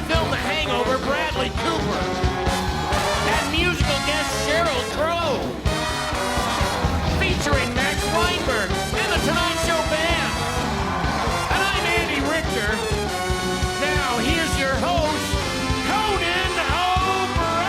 filmed The Hangover, Bradley Cooper. And musical guest Sheryl Crow. Featuring Max Weinberg and the Tonight Show Band. And I'm Andy Richter. Now, here's your host, Conan O'Brien.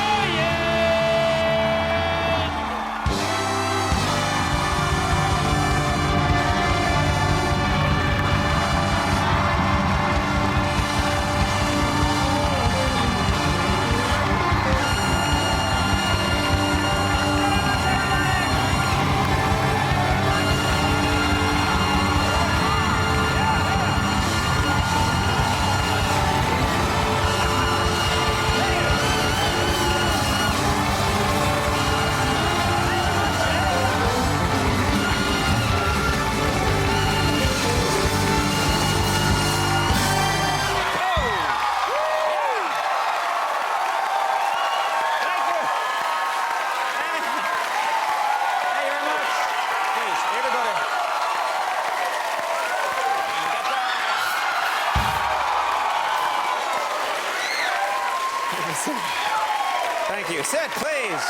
Thank you. Sit, please.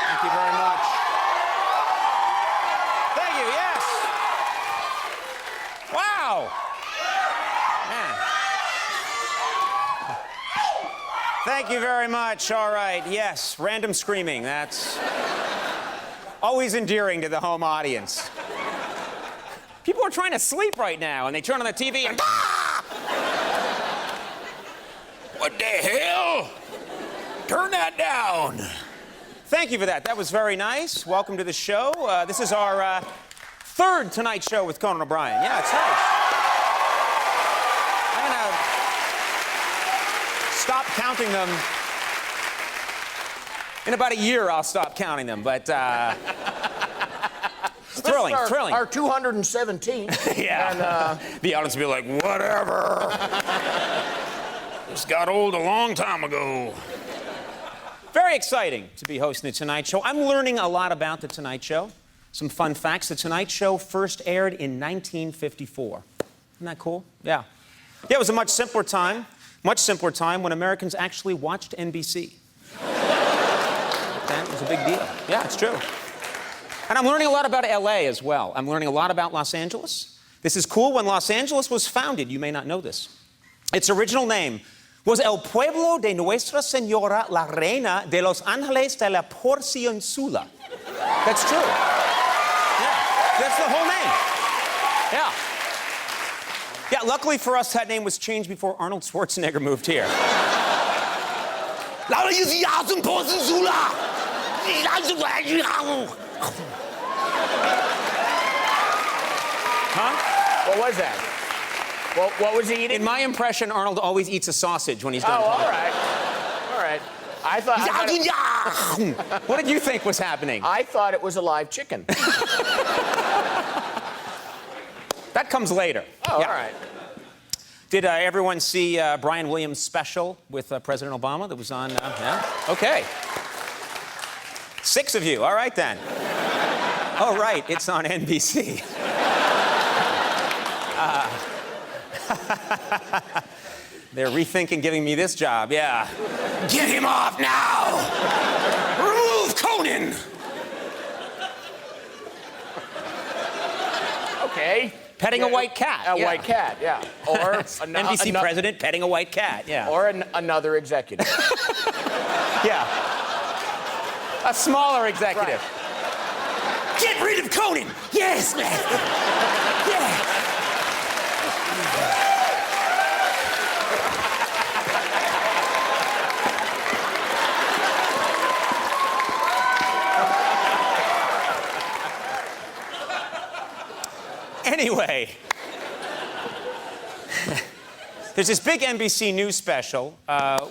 Thank you very much. Thank you, yes. Wow. Man. Thank you very much. All right, yes, random screaming. That's always endearing to the home audience. People are trying to sleep right now, and they turn on the TV and... What the hell? Turn that down. Thank you for that. That was very nice. Welcome to the show. This is our third Tonight Show with Conan O'Brien. Yeah, it's nice. I'm gonna stop counting them. In about a year, I'll stop counting them, but thrilling, thrilling. Our 217th. Yeah. And, the audience will be like, whatever. This got old a long time ago. Very exciting to be hosting The Tonight Show. I'm learning a lot about The Tonight Show. Some fun facts. The Tonight Show first aired in 1954. Isn't that cool? Yeah. Yeah, it was a much simpler time when Americans actually watched NBC. That was a big deal. Yeah, it's true. And I'm learning a lot about LA as well. I'm learning a lot about Los Angeles. This is cool. When Los Angeles was founded, you may not know this, its original name was El Pueblo de Nuestra Señora la Reina de los Ángeles de la Porciuncula. That's true. Yeah, that's the whole name. Yeah. Yeah, luckily for us, that name was changed before Arnold Schwarzenegger moved here. Huh? What was that? What was he eating? In my impression, Arnold always eats a sausage when he's done. Oh, all right. All right. I thought What did you think was happening? I thought it was a live chicken. That comes later. Oh, yeah. all right. Did everyone see Brian Williams' special with President Obama that was on? Yeah? Okay. 6 of you. All right, then. Oh, right. It's on NBC. They're rethinking giving me this job, yeah. Get him off now! Remove Conan! Okay. Petting a white cat. A white cat, yeah. Or NBC president petting a white cat, yeah. Or another executive. Yeah. A smaller executive. Right. Get rid of Conan! Yes, man! Yeah! Anyway, there's this big NBC News special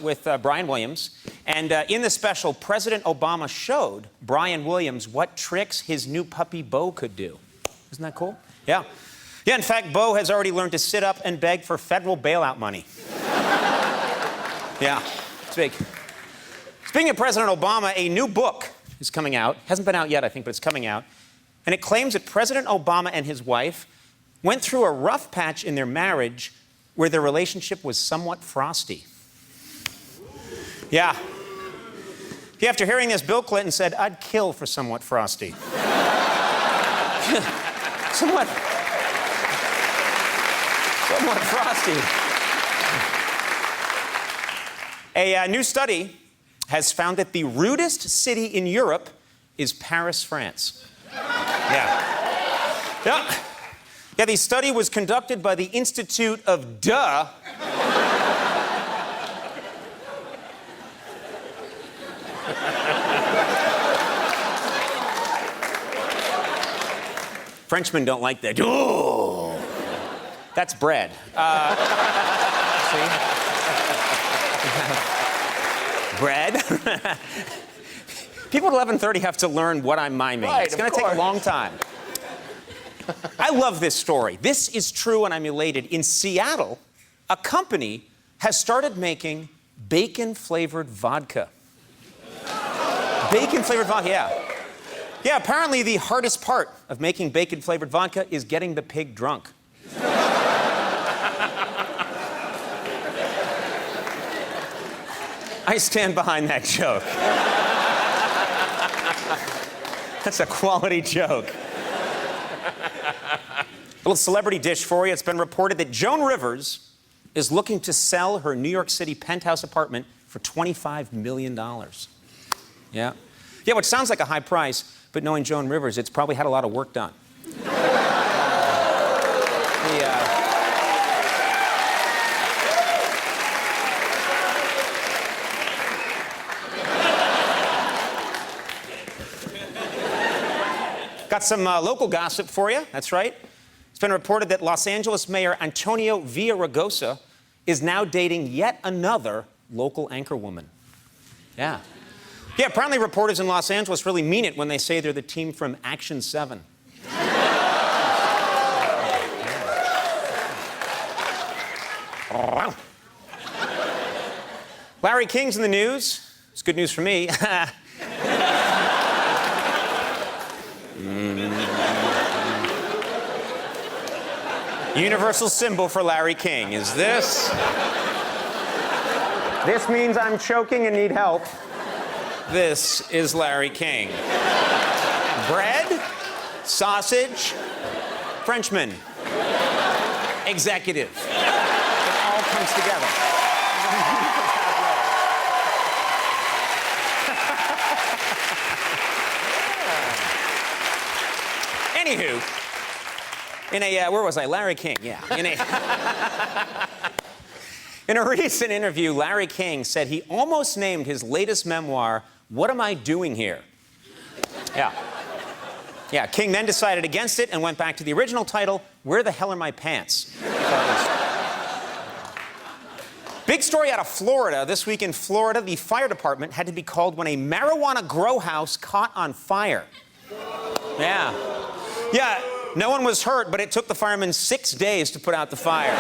with Brian Williams, and in the special, President Obama showed Brian Williams what tricks his new puppy, Bo, could do. Isn't that cool? Yeah. Yeah, in fact, Bo has already learned to sit up and beg for federal bailout money. Yeah, it's big. Speaking of President Obama, a new book is coming out. Hasn't been out yet, I think, but it's coming out. And it claims that President Obama and his wife went through a rough patch in their marriage where their relationship was somewhat frosty. Yeah. After hearing this, Bill Clinton said, "I'd kill for somewhat frosty." Somewhat frosty. A new study has found that the rudest city in Europe is Paris, France. Yeah, the study was conducted by the Institute of Duh. Frenchmen don't like that. Oh, that's bread. See? Bread. People at 11:30 have to learn what I'm miming. Right, it's going to take a long time. I love this story. This is true, and I'm elated. In Seattle, a company has started making bacon-flavored vodka. Bacon-flavored vodka, yeah. Yeah, apparently the hardest part of making bacon-flavored vodka is getting the pig drunk. I stand behind that joke. That's a quality joke. A little celebrity dish for you. It's been reported that Joan Rivers is looking to sell her New York City penthouse apartment for $25 million. Yeah, which sounds like a high price, but knowing Joan Rivers, it's probably had a lot of work done. Got some local gossip for you, that's right. It's been reported that Los Angeles Mayor Antonio Villaraigosa is now dating yet another local anchorwoman. Yeah, apparently reporters in Los Angeles really mean it when they say they're the team from Action 7. Larry King's in the news. It's good news for me. Universal symbol for Larry King is this. This means I'm choking and need help. This is Larry King. Bread, sausage, Frenchman, executive. It all comes together. Anywho, in a, where was I? Larry King, yeah. In a recent interview, Larry King said he almost named his latest memoir, "What Am I Doing Here?" Yeah, King then decided against it and went back to the original title, "Where the Hell Are My Pants?" Big story out of Florida. This week in Florida, the fire department had to be called when a marijuana grow house caught on fire. Yeah, no one was hurt, but it took the firemen 6 days to put out the fire.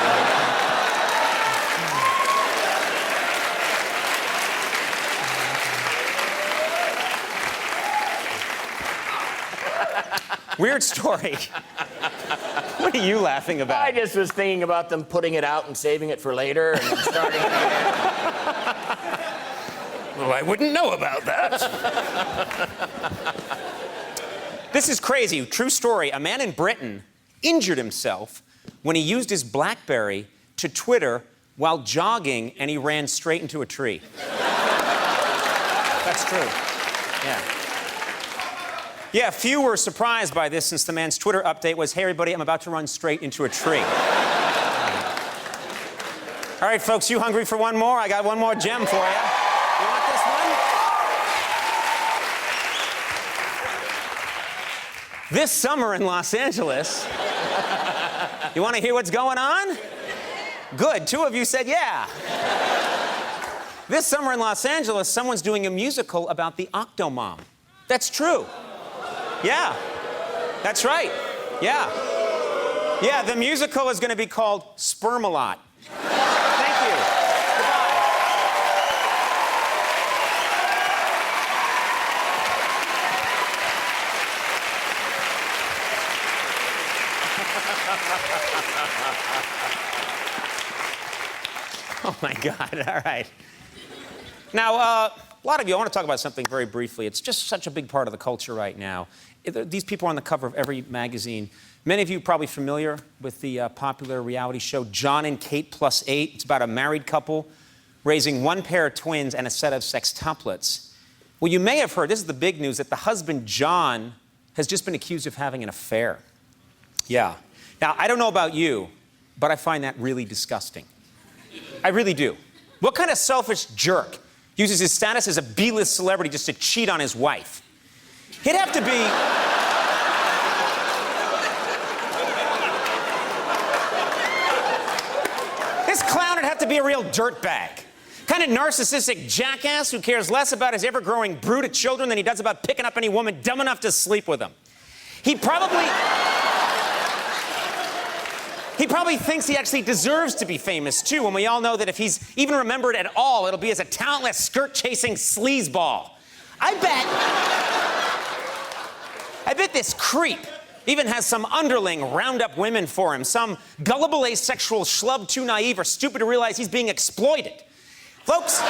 Weird story. What are you laughing about? I just was thinking about them putting it out and saving it for later and starting it again. Well, I wouldn't know about that. This is crazy. True story. A man in Britain injured himself when he used his BlackBerry to Twitter while jogging, and he ran straight into a tree. That's true. Yeah, few were surprised by this since the man's Twitter update was, "Hey, everybody, I'm about to run straight into a tree." All right, folks, you hungry for one more? I got one more gem for you. You want this one? This summer in Los Angeles, you want to hear what's going on? Good, 2 of you said yeah. This summer in Los Angeles, someone's doing a musical about the Octomom. That's true. Yeah, that's right. Yeah, the musical is going to be called Sperm-A-Lot. Thank you. Goodbye. Oh, my God. All right. Now, a lot of you, I want to talk about something very briefly. It's just such a big part of the culture right now. These people are on the cover of every magazine. Many of you are probably familiar with the popular reality show John and Kate Plus 8. It's about a married couple raising one pair of twins and a set of sextuplets. Well, you may have heard, this is the big news, that the husband, John, has just been accused of having an affair. Yeah. Now, I don't know about you, but I find that really disgusting. I really do. What kind of selfish jerk uses his status as a B-list celebrity just to cheat on his wife? He'd have to be... This clown would have to be a real dirtbag. Kind of narcissistic jackass who cares less about his ever-growing brood of children than he does about picking up any woman dumb enough to sleep with him. He probably thinks he actually deserves to be famous, too, when we all know that if he's even remembered at all, it'll be as a talentless, skirt-chasing sleazeball. I bet this creep even has some underling round up women for him, some gullible asexual schlub too naive or stupid to realize he's being exploited. Folks,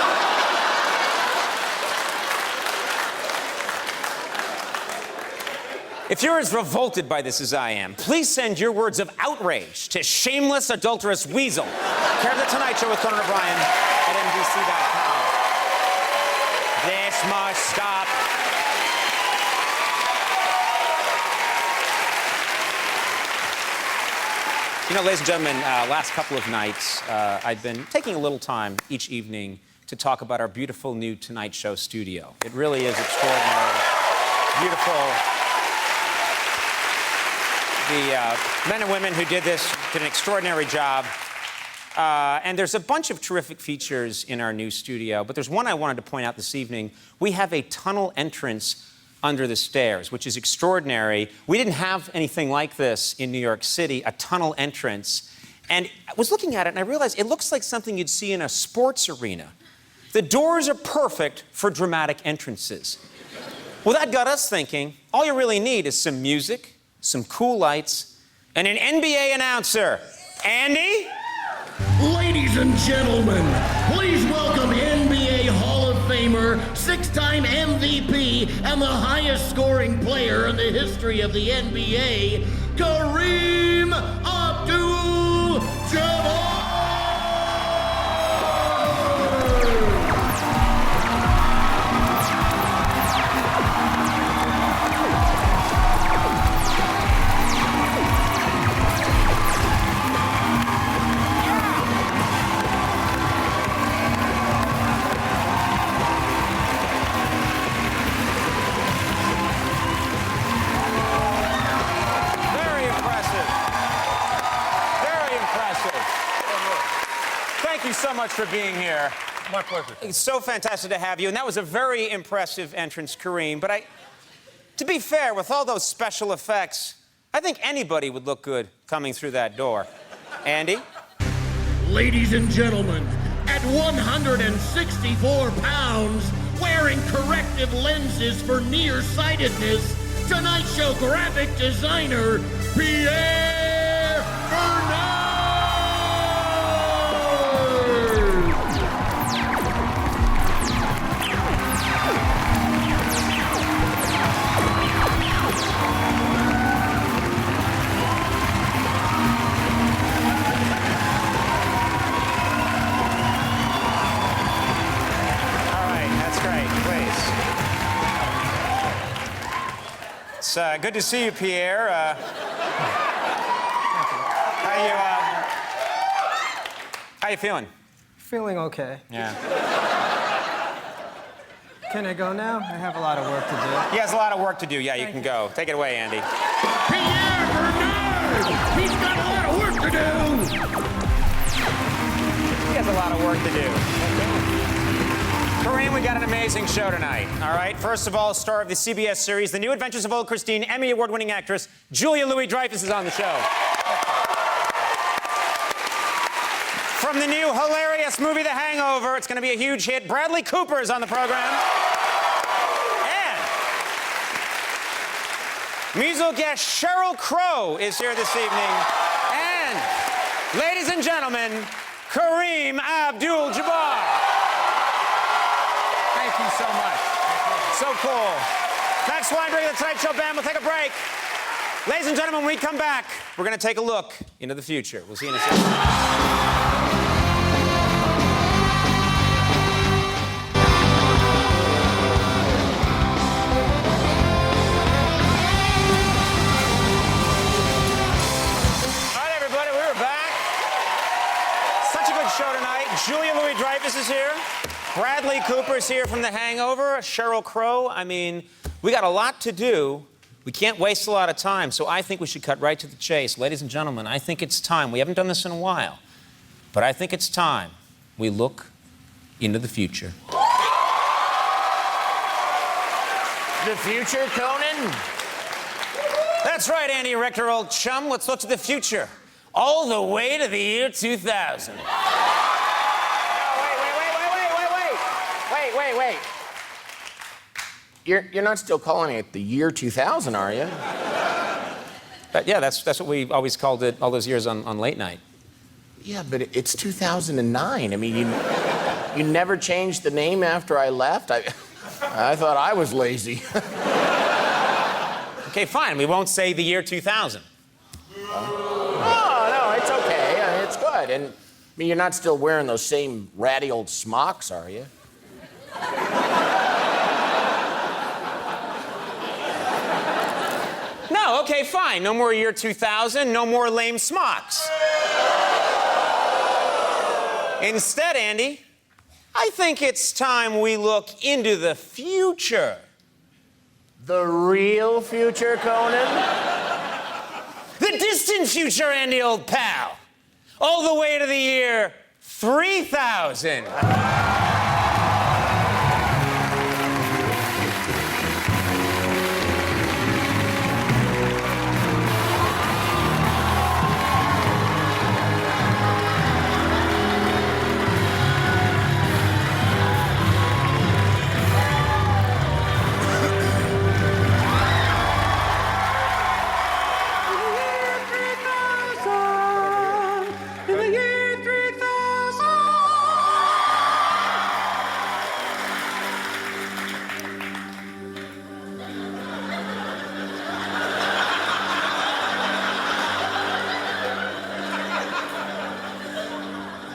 if you're as revolted by this as I am, please send your words of outrage to shameless, adulterous weasel, care of The Tonight Show with Conan O'Brien at NBC.com. This must stop. You know, ladies and gentlemen, last couple of nights, I've been taking a little time each evening to talk about our beautiful new Tonight Show studio. It really is extraordinary, beautiful. The men and women who did this did an extraordinary job. And there's a bunch of terrific features in our new studio, but there's one I wanted to point out this evening. We have a tunnel entrance under the stairs, which is extraordinary. We didn't have anything like this in New York City, a tunnel entrance. And I was looking at it, and I realized it looks like something you'd see in a sports arena. The doors are perfect for dramatic entrances. Well, that got us thinking, all you really need is some music, some cool lights, and an NBA announcer. Andy? Ladies and gentlemen, please welcome NBA Hall of Famer, 6-time MVP, and the highest scoring player in the history of the NBA, Kareem Abdul-Jabbar! Thank you so much for being here. My pleasure. It's so fantastic to have you. And that was a very impressive entrance, Kareem. But to be fair, with all those special effects, I think anybody would look good coming through that door. Andy? Ladies and gentlemen, at 164 pounds, wearing corrective lenses for nearsightedness, Tonight Show graphic designer, Pierre Bernard! It's good to see you, Pierre. How you feeling? Feeling okay. Yeah. Can I go now? I have a lot of work to do. He has a lot of work to do. Yeah, you can go. Take it away, Andy. Pierre Bernard! He's got a lot of work to do! He has a lot of work to do. Kareem, we got an amazing show tonight, all right? First of all, star of the CBS series, The New Adventures of Old Christine, Emmy Award-winning actress Julia Louis-Dreyfus is on the show. From the new hilarious movie, The Hangover, it's going to be a huge hit. Bradley Cooper is on the program. And musical guest Sheryl Crow is here this evening. And, ladies and gentlemen, Kareem Abdul-Jabbar. Thank you so much. So cool. Next one, bring the Tonight Show Band. We'll take a break. Ladies and gentlemen, when we come back, we're going to take a look into the future. We'll see you in a second. Show tonight. Julia Louis-Dreyfus is here. Bradley Cooper's here from The Hangover. Sheryl Crow. I mean, we got a lot to do. We can't waste a lot of time, so I think we should cut right to the chase. Ladies and gentlemen, I think it's time. We haven't done this in a while, but I think it's time we look into the future. The future, Conan? That's right, Andy Richter, old chum. Let's look to the future. All the way to the year 2000. Wait. You're not still calling it the year 2000, are you? Yeah, that's what we always called it all those years on late night. Yeah, but it's 2009. I mean, you never changed the name after I left? I thought I was lazy. Okay, fine. We won't say the year 2000. No, it's okay. It's good. And I mean, you're not still wearing those same ratty old smocks, are you? No, okay, fine. No more year 2000, no more lame smocks. Instead, Andy, I think it's time we look into the future. The real future, Conan? The distant future, Andy, old pal. All the way to the year 3000.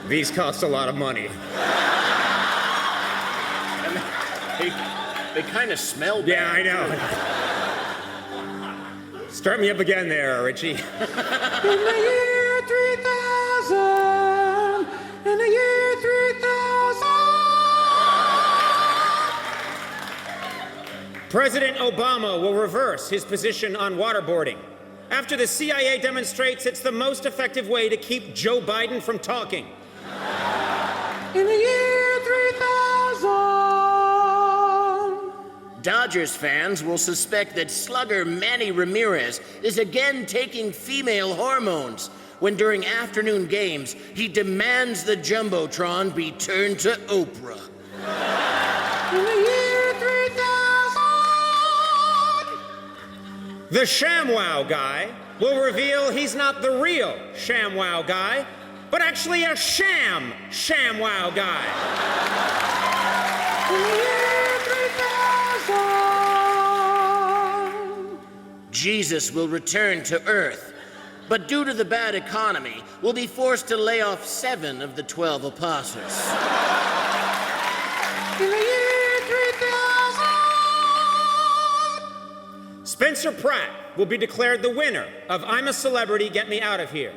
These cost a lot of money. And they kind of smell bad. Yeah, I know. Start me up again there, Richie. In the year 3000, in the year 3000. President Obama will reverse his position on waterboarding after the CIA demonstrates it's the most effective way to keep Joe Biden from talking. In the year 3000. Dodgers fans will suspect that slugger Manny Ramirez is again taking female hormones when during afternoon games he demands the Jumbotron be turned to Oprah. In the year 3000. The ShamWow guy will reveal he's not the real ShamWow guy, but actually a ShamWow guy. In the year 3000. Jesus will return to Earth, but due to the bad economy, will be forced to lay off 7 of the 12 apostles. In the year 3000. Spencer Pratt will be declared the winner of I'm a Celebrity, Get Me Out of Here,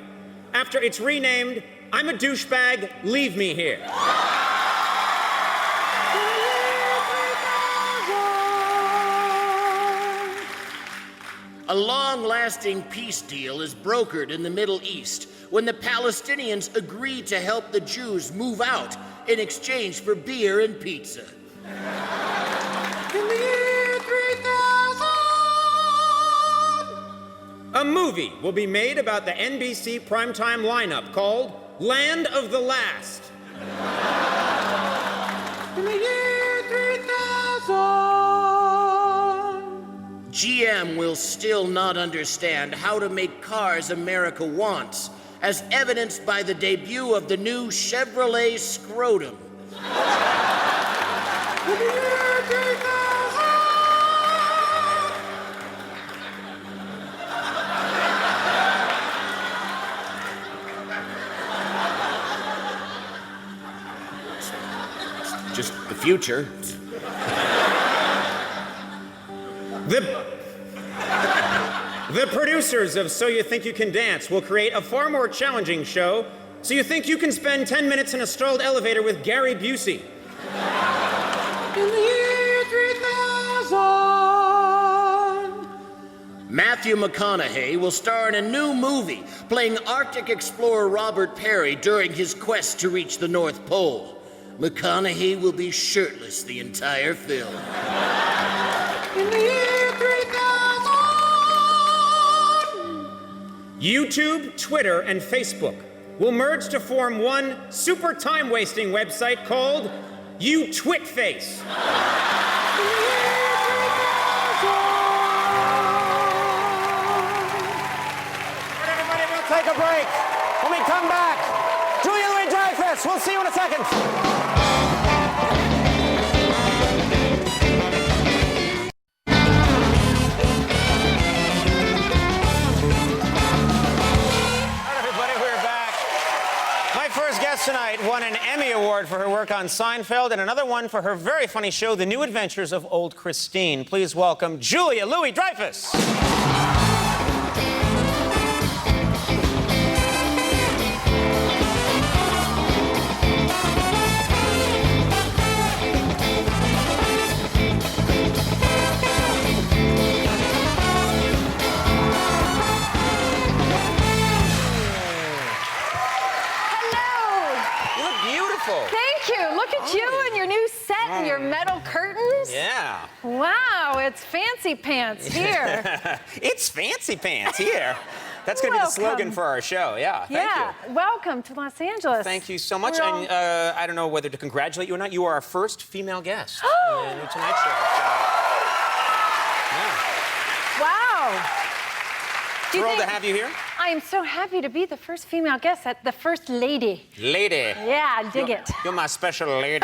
after it's renamed I'm a Douchebag, Leave Me Here. A long-lasting peace deal is brokered in the Middle East when the Palestinians agree to help the Jews move out in exchange for beer and pizza. In the year 3000. A movie will be made about the NBC primetime lineup called Land of the Last. In the year 3000. GM will still not understand how to make cars America wants as evidenced by the debut of the new Chevrolet Scrotum. In the year 3000. Just the future. The producers of So You Think You Can Dance will create a far more challenging show, So You Think You Can Spend 10 minutes in a stalled elevator with Gary Busey. In the year 3000. Matthew McConaughey will star in a new movie playing Arctic explorer Robert Peary during his quest to reach the North Pole. McConaughey will be shirtless the entire film. In the year 3000. YouTube, Twitter, and Facebook will merge to form one super time-wasting website called YouTwitFace. In the year 3000. Everybody, we'll take a break. When we come back, Julia Louis-Dreyfus. We'll see you in a second. Tonight won an Emmy Award for her work on Seinfeld and another one for her very funny show, The New Adventures of Old Christine. Please welcome Julia Louis-Dreyfus. Thank you. Look at you and your new set and your metal curtains. Yeah. Wow, it's fancy pants here. It's fancy pants here. That's going to be the slogan for our show. Yeah, thank you. Welcome to Los Angeles. Thank you so much. We're all- And I don't know whether to congratulate you or not. You are our first female guest in the Tonight Show. Wow. Thrilled to have you here. I am so happy to be the first female guest, the first lady. Lady. Yeah, I dig it. You're my special lady.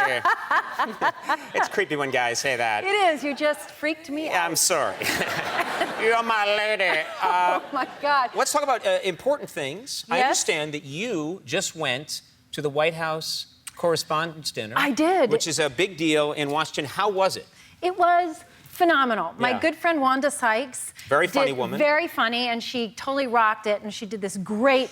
It's creepy when guys say that. It is. You just freaked me out. I'm sorry. You're my lady. Oh, my God. Let's talk about important things. I Yes? understand that you just went to the White House Correspondents' Dinner. I did. Which is a big deal in Washington. How was it? It was phenomenal. My Yeah. good friend Wanda Sykes. Very funny did woman. Very funny, and she totally rocked it, and she did this great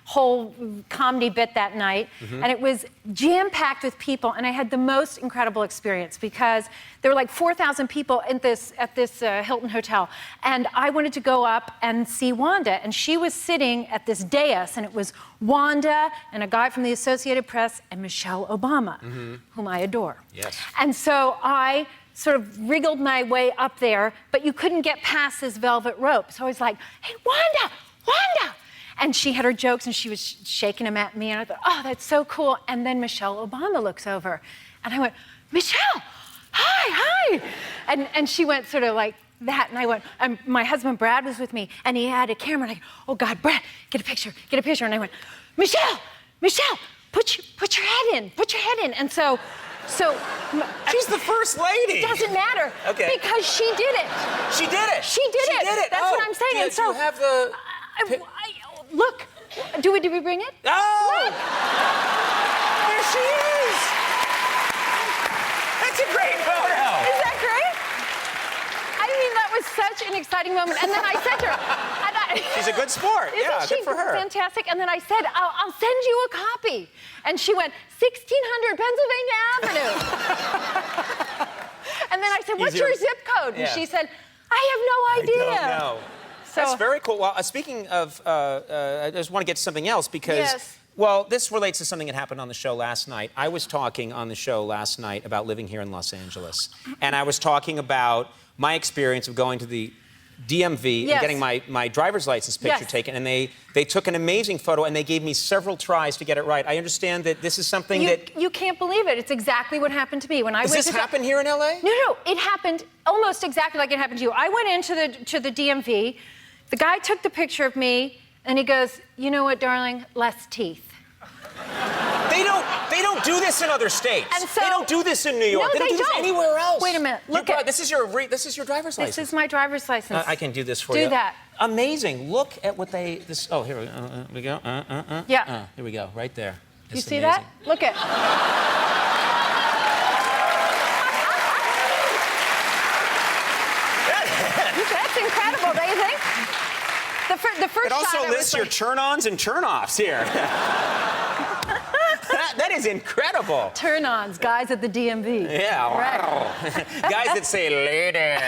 whole comedy bit that night, and it was jam-packed with people, and I had the most incredible experience because there were like 4,000 people at this Hilton Hotel, and I wanted to go up and see Wanda, and she was sitting at this dais, and it was Wanda and a guy from the Associated Press and Michelle Obama, whom I adore. Yes. And so I sort of wriggled my way up there, but you couldn't get past this velvet rope. So I was like, hey, Wanda, Wanda! And she had her jokes, and she was shaking them at me, and I thought, oh, that's so cool. And then Michelle Obama looks over, and I went, Michelle, hi. And she went sort of like that, and I went, and my husband Brad was with me, and he had a camera, and I go, oh, God, Brad, get a picture. And I went, Michelle, put your head in. And so She's the first lady. it doesn't matter. Okay. Because she did it. She did it. She did it. That's what I'm saying. And Do you have the... look, did we bring it? Oh! Look. There she is. That's a great photo. Is that great? I mean, that was such an exciting moment. And then I said to her, She's a good sport. Isn't Yeah, she good for her. fantastic? And then I said, I'll send you a copy. And she went, 1600 Pennsylvania Avenue. And then I said, what's Easier. your zip code? And Yeah. she said, I have no idea. I don't know. That's very cool. Well, speaking of, I just want to get to something else because, Yes. well, this relates to something that happened on the show last night. I was talking on the show last night about living here in Los Angeles. And I was talking about my experience of going to the DMV Yes. and getting my driver's license picture Yes. taken. And they took an amazing photo and they gave me several tries to get it right. I understand that this is something You can't believe it. It's exactly what happened to me when I Does went this to happen here in LA? No, it happened almost exactly like it happened to you. I went into the DMV. The guy took the picture of me, And he goes, you know what, darling? Less teeth. They don't do this in other states. And so, they don't do this in New York. No, they don't do this anywhere else. Wait a minute. Look at this is your driver's license. This is my driver's license. I can do this for you. Do that. Amazing. Look at what they. Oh, here we go. Yeah. Here we go. Right there. You It's see amazing. that? Look at. That's incredible, don't you think? The first It also shot, lists your turn-ons and turn-offs here. That is incredible. turn-ons, guys at the DMV. Yeah, Right. wow. Guys that say later.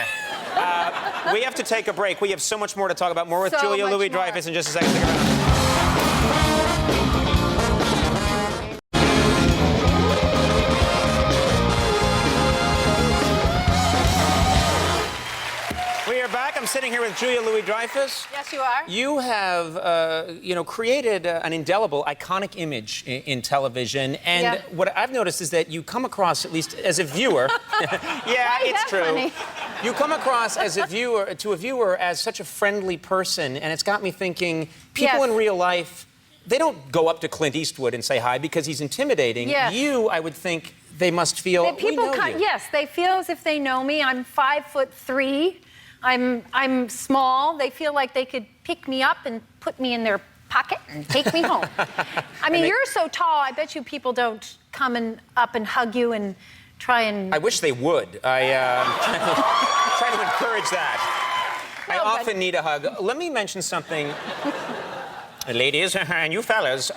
We have to take a break. We have so much more to talk about. More with So Julia much Louis-Dreyfus more. in just a second. Stick around. We are back. I'm sitting here with Julia Louis-Dreyfus. Yes, you are. You have, created an indelible, iconic image in television, and Yeah. what I've noticed is that you come across, at least as a viewer, yeah, Why is it's that true. funny? You come across as a viewer as such a friendly person, and it's got me thinking, people Yes. in real life, they don't go up to Clint Eastwood and say hi because he's intimidating. Yes. You, I would think, they must feel. That people we know you. Yes, they feel as if they know me. I'm 5'3". I'm small. They feel like they could pick me up and put me in their pocket and take me home. I mean, you're so tall. I bet you people don't come up and hug you and try and. I wish they would. I try to encourage that. I No, but- often need a hug. Let me mention something. Ladies and you fellas,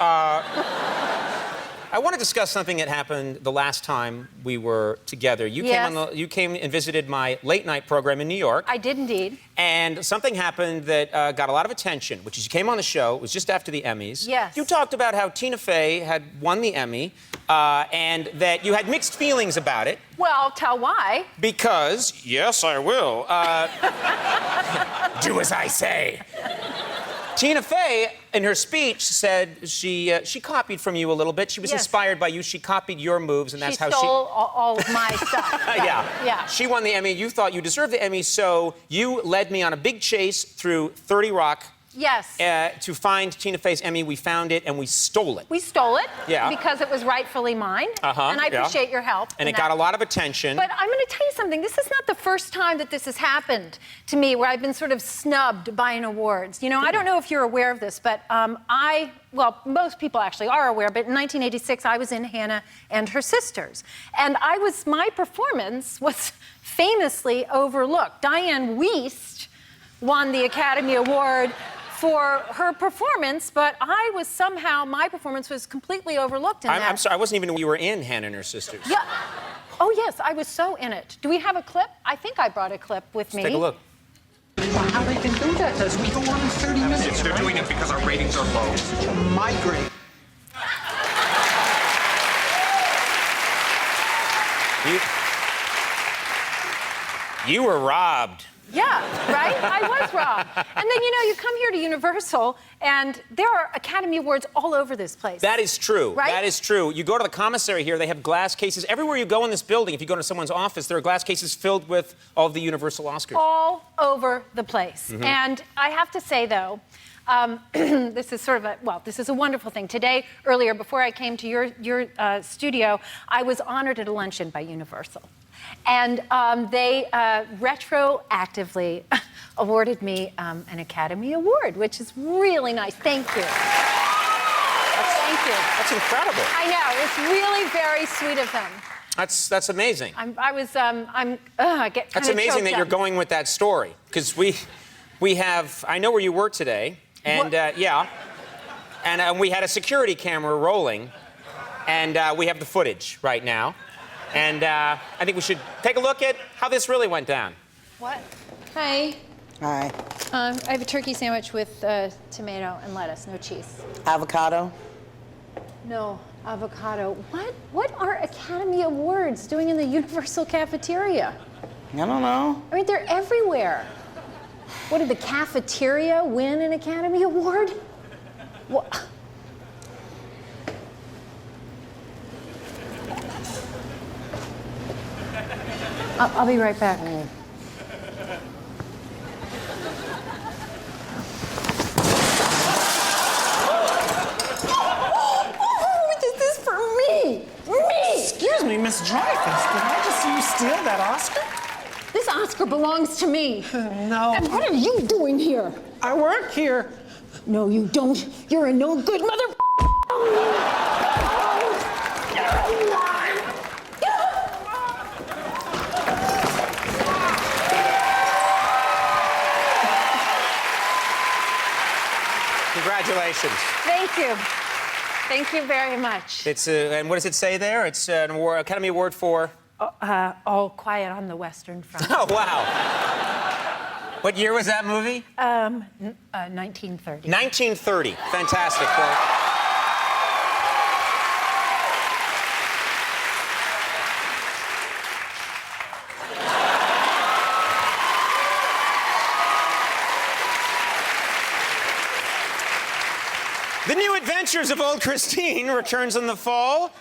I want to discuss something that happened the last time we were together. You Yes. you came and visited my late night program in New York. I did indeed. And something happened that got a lot of attention, which is you came on the show. It was just after the Emmys. Yes. You talked about how Tina Fey had won the Emmy and that you had mixed feelings about it. Well, I'll tell why. Because, yes, I will. Do as I say. Tina Fey, in her speech, said she copied from you a little bit. She was Yes. inspired by you. She copied your moves, and that's She how stole all of my stuff. Yeah. Yeah. She won the Emmy. You thought you deserved the Emmy, so you led me on a big chase through 30 Rock Yes. to find Tina Fey's Emmy. We found it, and we stole it. We stole it. Yeah. Because it was rightfully mine. Uh-huh, And I yeah. appreciate your help. And in it got that. a lot of attention. But I'm going to tell you something. This is not the first time that this has happened to me, where I've been sort of snubbed by an awards. You know, I don't know if you're aware of this, but most people actually are aware, but in 1986, I was in Hannah and Her Sisters. And my performance was famously overlooked. Diane Wiest won the Academy Award for her performance, but my performance was completely overlooked in that. I'm sorry, I wasn't even aware you were in Hannah and Her Sisters. Yeah. Oh, yes, I was so in it. Do we have a clip? I think I brought a clip with me. Take a look. How they can do that as we go on in 30 minutes. They're doing it because our ratings are low. Migraine. You were robbed. Yeah, right? I was robbed. And then, you come here to Universal, and there are Academy Awards all over this place. That is true. Right? That is true. You go to the commissary here, they have glass cases. Everywhere you go in this building, if you go to someone's office, there are glass cases filled with all of the Universal Oscars. All over the place. Mm-hmm. And I have to say, though, this is this is a wondrul thing. Today, earlier, before I came to your studio, I was honored at a luncheon by Universal. And they retroactively awarded me an Academy Award, which is really nice. Thank you. Thank you. That's incredible. I know. It's really very sweet of them. That's amazing. I get kind That's of amazing that choked you're up. going with that story. Because we have, I know where you work today, and and we had a security camera rolling, and we have the footage right now. And I think we should take a look at how this really went down. What? Hi. Hi. I have a turkey sandwich with tomato and lettuce, no cheese. Avocado. No avocado. What are Academy Awards doing in the Universal cafeteria? I don't know. I mean, they're everywhere. What, did the cafeteria win an Academy Award? What? I'll be right back. Miss Dreyfus, did I just see you steal that Oscar? This Oscar belongs to me. No. And what are you doing here? I work here. No, you don't. You're a no good mother. Congratulations. Thank you. Thank you very much. It's and what does it say there? It's an award, Academy Award for. All Quiet on the Western Front. Oh wow! What year was that movie? 1930. 1930. Fantastic. Well, The New Adventures of Old Christine returns in the fall.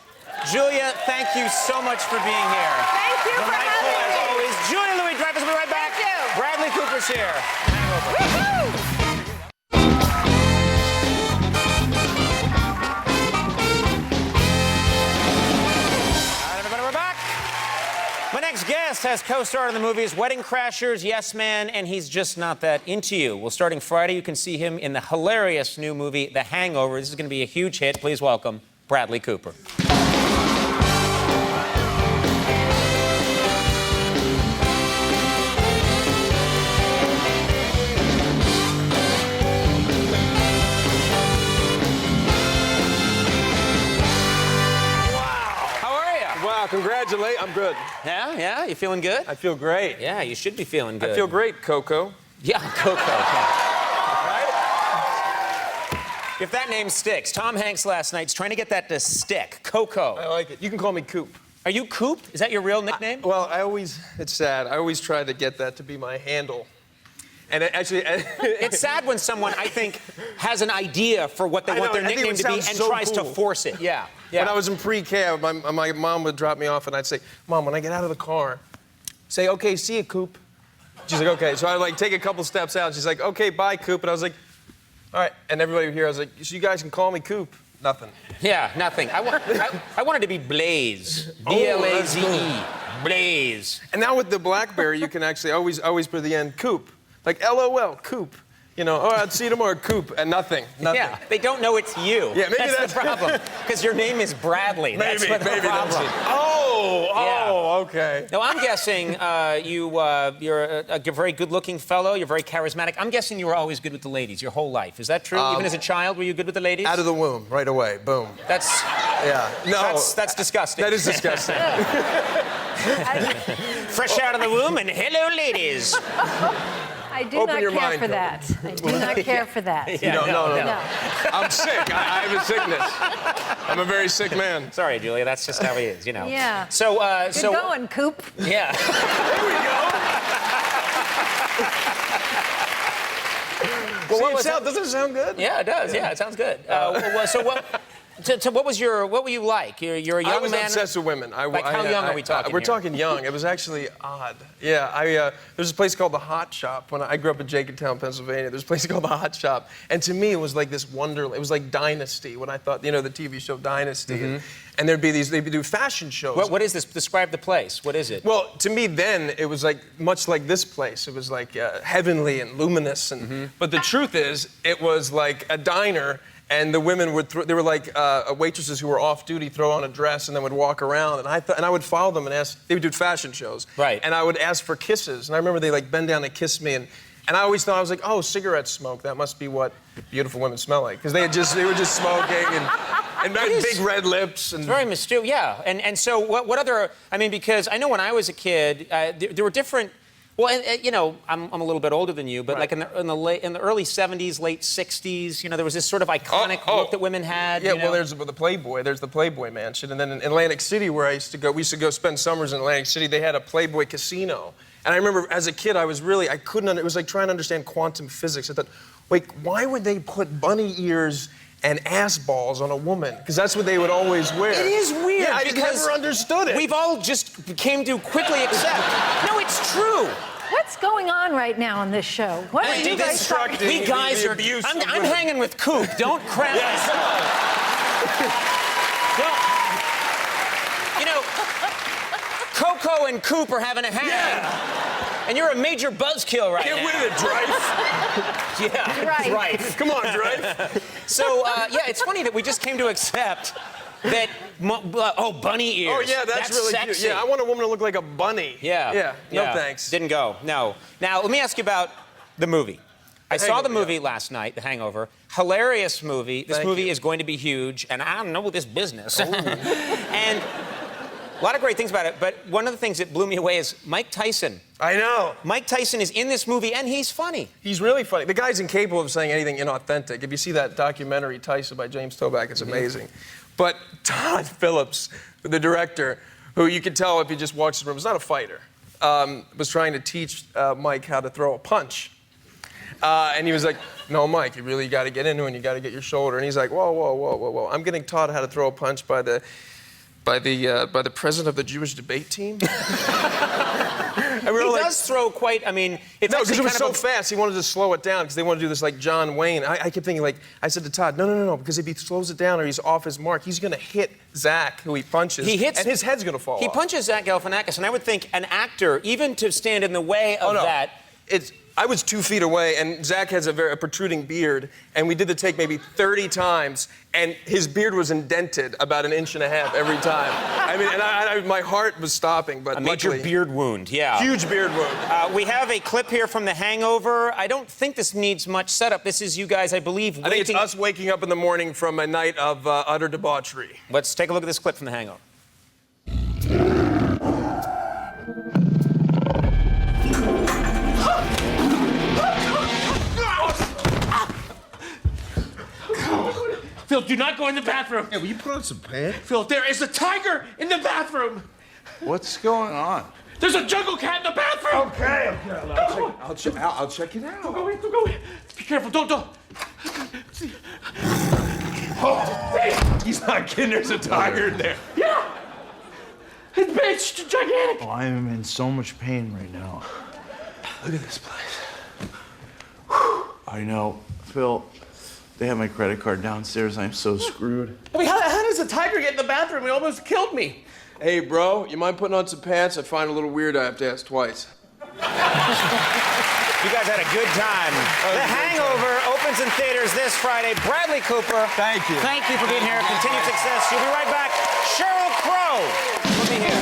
Julia, thank you so much for being here. Thank you for Delightful having as me. always. Julia Louis-Dreyfus will be right back. Thank you. Bradley Cooper's here. Hangover. Woohoo! All right, everybody, we're back. My next guest has co-starred in the movies Wedding Crashers, Yes Man, and He's Just Not That Into You. Well, starting Friday, you can see him in the hilarious new movie, The Hangover. This is going to be a huge hit. Please welcome Bradley Cooper. Congratulate. I'm good. Yeah? You feeling good? I feel great. Yeah, you should be feeling good. I feel great, Coco. Yeah, Coco. Right? If that name sticks. Tom Hanks last night's trying to get that to stick. Coco. I like it. You can call me Coop. Are you Coop? Is that your real nickname? It's sad. I always try to get that to be my handle. And it's sad when someone, I think, has an idea for what they want their nickname to be and tries to force it. Yeah. When I was in pre-K, my mom would drop me off and I'd say, Mom, when I get out of the car, say, okay, see you, Coop. She's like, okay. So I take a couple steps out and she's like, okay, bye, Coop. And I was like, all right. And everybody would hear, I was like, so you guys can call me Coop. Nothing. Yeah, nothing. I wanted to be Blaze. B-L-A-Z-E. Blaze. And now with the BlackBerry, you can actually always put at the end, Coop. Like, LOL, Coop. You know, oh, I'd see you tomorrow, Coop, and nothing. Yeah, they don't know it's you. Yeah, maybe that's the problem. Because your name is Bradley. Maybe that's the problem. Okay. No, I'm guessing you're a very good-looking fellow. You're very charismatic. I'm guessing you were always good with the ladies your whole life. Is that true? Even as a child, were you good with the ladies? Out of the womb, right away, boom. That's that's disgusting. That is disgusting. Fresh out of the womb, and hello, ladies. I do not care for that. I do not care for that. No. I'm sick. I have a sickness. I'm a very sick man. Sorry, Julia. That's just how he is, you know. Yeah. So, Good going, Coop. Yeah. There we go. Doesn't it sound good? Yeah, it does. Yeah, it sounds good. So what was what were you like? You're a young man. I was obsessed with women. How young are we talking? We're talking young. It was actually odd. Yeah, there's a place called the Hot Shop. When I grew up in Jenkintown, Pennsylvania, there's a place called the Hot Shop, and to me it was like this wonderland. It was like Dynasty. When I thought, the TV show Dynasty, and there'd be they'd do fashion shows. What is this? Describe the place. What is it? Well, to me then it was like much like this place. It was like heavenly and luminous, and but the truth is, it was like a diner. And the women they were like waitresses who were off duty, throw on a dress, and then would walk around. And I would follow them and ask. They would do fashion shows, right? And I would ask for kisses. And I remember they like bend down and kiss me. And I always thought I was like, oh, cigarette smoke. That must be what beautiful women smell like, because they were just smoking and big red lips. And it's very mysterious. Yeah. And so what other? I mean, because I know when I was a kid, there were different. Well, I'm a little bit older than you, but like in the early '70s, late '60s, there was this sort of iconic look that women had. Yeah, well, there's the Playboy. There's the Playboy Mansion, and then in Atlantic City, where we used to go spend summers in Atlantic City. They had a Playboy casino, and I remember as a kid, I couldn't. It was like trying to understand quantum physics. I thought, wait, why would they put bunny ears and ass balls on a woman? Because that's what they would always wear. It is weird. Yeah, I never understood it. We've all just came to quickly accept. No, it's true. What's going on right now on this show? What are you guys talking? We guys are. I'm hanging with Coop. Don't crap. Yes. Well, and Coop are having a hang. And you're a major buzzkill right now. Get with it, Dreyfus. Yeah, Right. Come on, Dreyfus. So, yeah, it's funny that we just came to accept that, bunny ears. Oh, yeah, that's really sexy. cute. Yeah, I want a woman to look like a bunny. Yeah. Yeah, no thanks. Didn't go, no. Now, let me ask you about the movie. I saw the Hangover, movie last night, The Hangover. Hilarious movie. This Thank movie you. is going to be huge, and I don't know this business. And a lot of great things about it, but one of the things that blew me away is Mike Tyson. I know. Mike Tyson is in this movie, and he's funny. He's really funny. The guy's incapable of saying anything inauthentic. If you see that documentary, Tyson, by James Toback, it's amazing. But Todd Phillips, the director, who you could tell if you just watched the room, was not a fighter, was trying to teach Mike how to throw a punch. And he was like, no, Mike, you really got to get into it, and you got to get your shoulder. And he's like, whoa, whoa, whoa, whoa, whoa. I'm getting taught how to throw a punch by the president of the Jewish debate team. And we were He does throw quite, I mean, it's no, actually because it was kind so of fast. He wanted to slow it down because they want to do this like John Wayne. I kept thinking, like, I said to Todd, no, because if he slows it down or he's off his mark, he's going to hit Zach, who he punches, He hits, and his head's going to fall He off. punches Zach Galifianakis, and I would think an actor, even to stand in the way of that. I was 2 feet away, and Zach has a protruding beard, and we did the take maybe 30 times, and his beard was indented about 1.5 inches every time. I mean, and my heart was stopping, but A major luckily, beard wound, yeah. huge beard wound. We have a clip here from The Hangover. I don't think this needs much setup. This is you guys, I believe, I think it's us waking up in the morning from a night of utter debauchery. Let's take a look at this clip from The Hangover. Phil, do not go in the bathroom. Hey, will you put on some pants? Phil, there is a tiger in the bathroom. What's going on? There's a jungle cat in the bathroom. Okay. I'll check it out. Go in. Be careful. Don't. Oh, he's not kidding. There's a tiger in there. Yeah. It's gigantic. Oh, I am in so much pain right now. Look at this place. I know. Phil, they have my credit card downstairs. I'm so screwed. I mean, how does a tiger get in the bathroom? He almost killed me. Hey, bro, you mind putting on some pants? I find it a little weird I have to ask twice. You guys had a good time. The Hangover opens in theaters this Friday. Bradley Cooper. Thank you. Thank you for being here. Continued success. You'll be right back. Sheryl Crow will be here.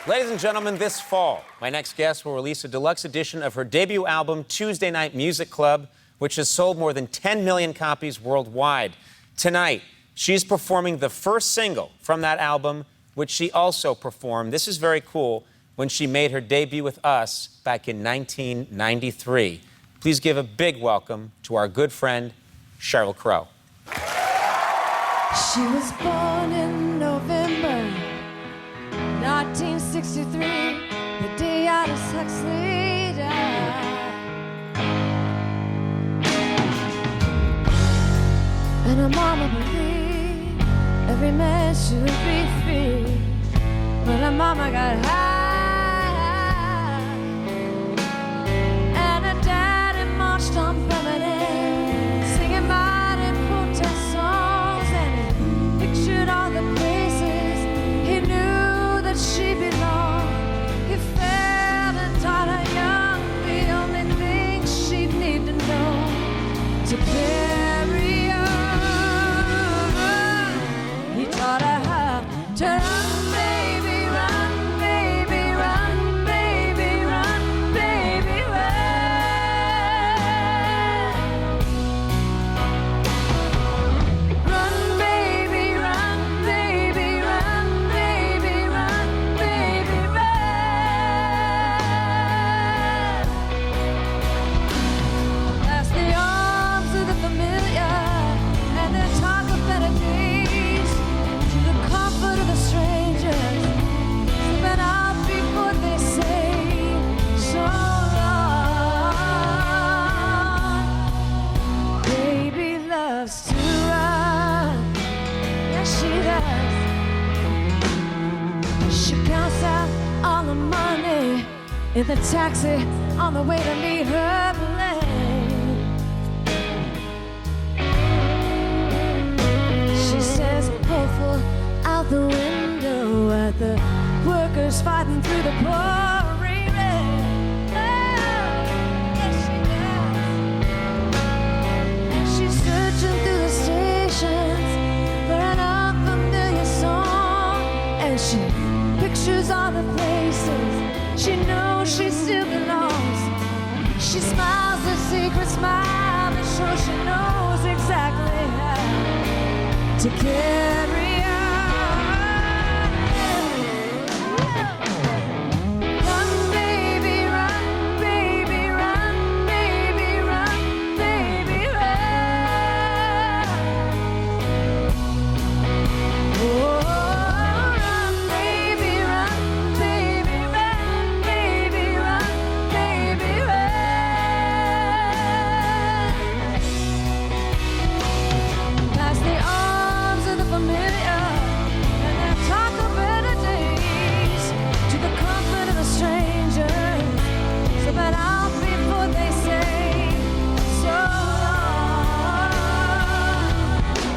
Ladies and gentlemen, this fall, my next guest will release a deluxe edition of her debut album, Tuesday Night Music Club, which has sold more than 10 million copies worldwide. Tonight, she's performing the first single from that album, which she also performed, this is very cool, when she made her debut with us back in 1993. Please give a big welcome to our good friend, Sheryl Crow. She was born in November 1963, the day Aldous Huxley died. And her mama believed every man should be free, but her mama got high, and her daddy marched on permanent, singing mighty protest songs, and he pictured all the places he knew that she belonged. He felt and taught her young the only thing she'd need to know to carry on. He taught her how to run, baby, run, baby, run, baby, run, baby, run. Run, baby, run, baby, run, baby, run, baby, run. Past the arms of the familiar and the talk of better days, to the comfort of the strangers, slipping out before they say so long. Baby loves to run, yes she does. She counts out all the money in the taxi on the way to meet her plane. out the window at the workers fighting through the pouring rain. Oh, yes, she does. She's searching through the stations for an unfamiliar song, and she pictures all the places she knows she still belongs. She smiles a secret smile that shows she knows exactly how to carry on. Run, baby, run, baby, run, baby, run, baby, run. Oh, run, baby, run, baby, run, baby, run, baby, run. Past the arms of the familiar and their talk of better days, to the comfort of the strangers, so that out before they say so long.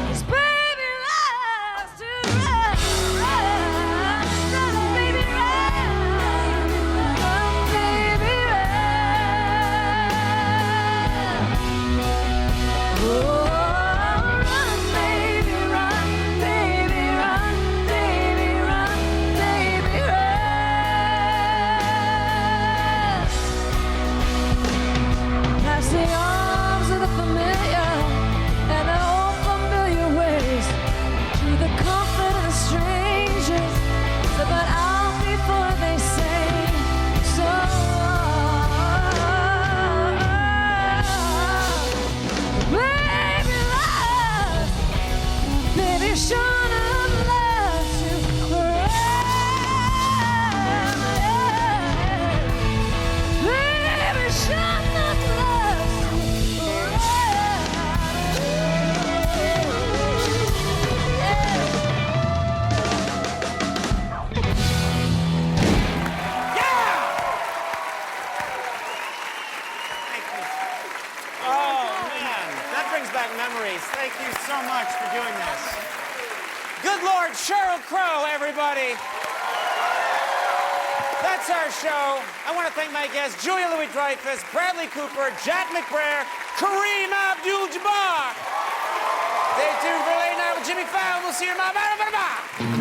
'Cause baby loves to run, run, run, baby, run, run, baby, run. Oh, run, baby, run, baby, run, baby, run, baby, run. Past the arms of the familiar and the old familiar ways, to the comfort of the strangers, so that out before they say so long. Baby loves, baby sure enough loves you forever. Baby sure enough loves you Oh, man. That brings back memories. Thank you so much for doing this. Good Lord, Sheryl Crow, everybody. That's our show. I want to thank my guests, Julia Louis-Dreyfus, Bradley Cooper, Jack McBrayer, Kareem Abdul-Jabbar. Stay tuned for Late Night with Jimmy Fallon. We'll see you tomorrow. Bye, bye, bye.